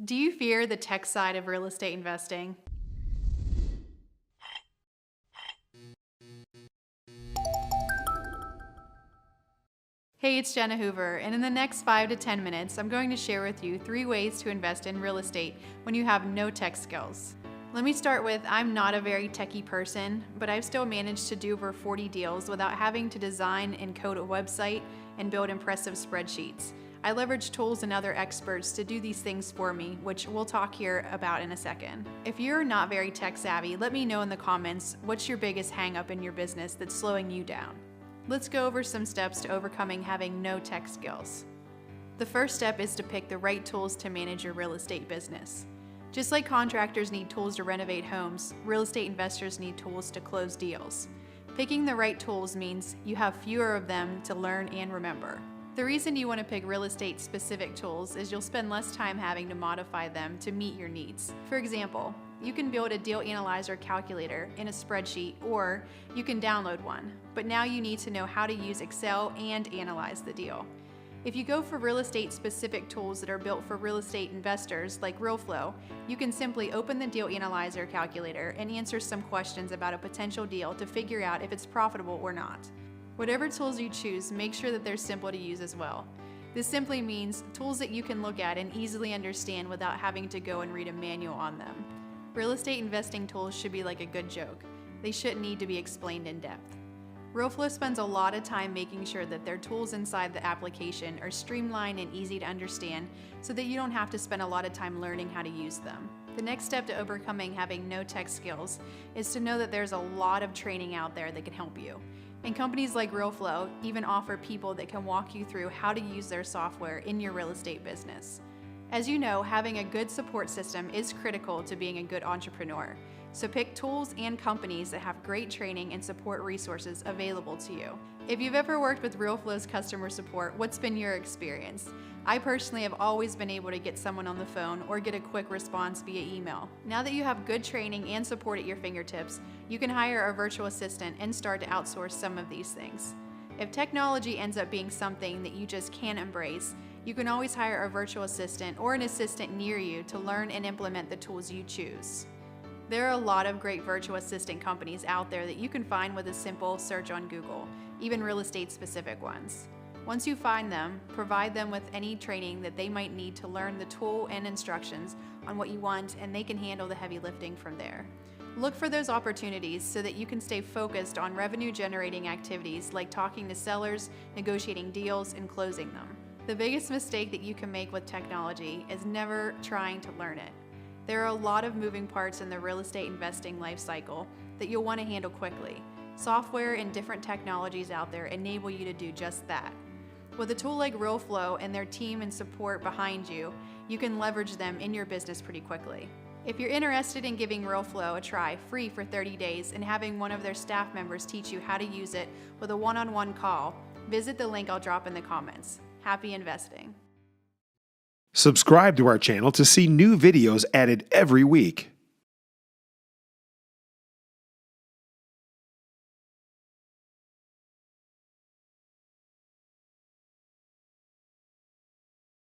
Do you fear the tech side of real estate investing? Hey, it's Jenna Hoover, and in the next 5 to 10 minutes, I'm going to share with you 3 ways to invest in real estate when you have no tech skills. Let me start with, I'm not a very techie person, but I've still managed to do over 40 deals without having to design and code a website and build impressive spreadsheets. I leverage tools and other experts to do these things for me, which we'll talk here about in a second. If you're not very tech savvy, let me know in the comments what's your biggest hang up in your business that's slowing you down. Let's go over some steps to overcoming having no tech skills. The first step is to pick the right tools to manage your real estate business. Just like contractors need tools to renovate homes, real estate investors need tools to close deals. Picking the right tools means you have fewer of them to learn and remember. The reason you want to pick real estate specific tools is you'll spend less time having to modify them to meet your needs. For example, you can build a deal analyzer calculator in a spreadsheet, or you can download one, but now you need to know how to use Excel and analyze the deal. If you go for real estate specific tools that are built for real estate investors like Realeflow, you can simply open the deal analyzer calculator and answer some questions about a potential deal to figure out if it's profitable or not. Whatever tools you choose, make sure that they're simple to use as well. This simply means tools that you can look at and easily understand without having to go and read a manual on them. Real estate investing tools should be like a good joke. They shouldn't need to be explained in depth. Realeflow spends a lot of time making sure that their tools inside the application are streamlined and easy to understand so that you don't have to spend a lot of time learning how to use them. The next step to overcoming having no tech skills is to know that there's a lot of training out there that can help you. And companies like Realeflow even offer people that can walk you through how to use their software in your real estate business. As you know, having a good support system is critical to being a good entrepreneur. So pick tools and companies that have great training and support resources available to you. If you've ever worked with Realeflow's customer support, what's been your experience? I personally have always been able to get someone on the phone or get a quick response via email. Now that you have good training and support at your fingertips, you can hire a virtual assistant and start to outsource some of these things. If technology ends up being something that you just can't embrace, you can always hire a virtual assistant or an assistant near you to learn and implement the tools you choose. There are a lot of great virtual assistant companies out there that you can find with a simple search on Google, even real estate specific ones. Once you find them, provide them with any training that they might need to learn the tool and instructions on what you want, and they can handle the heavy lifting from there. Look for those opportunities so that you can stay focused on revenue generating activities like talking to sellers, negotiating deals, and closing them. The biggest mistake that you can make with technology is never trying to learn it. There are a lot of moving parts in the real estate investing life cycle that you'll want to handle quickly. Software and different technologies out there enable you to do just that. With a tool like Realeflow and their team and support behind you, you can leverage them in your business pretty quickly. If you're interested in giving Realeflow a try free for 30 days and having one of their staff members teach you how to use it with a one-on-one call, visit the link I'll drop in the comments. Happy investing. Subscribe to our channel to see new videos added every week.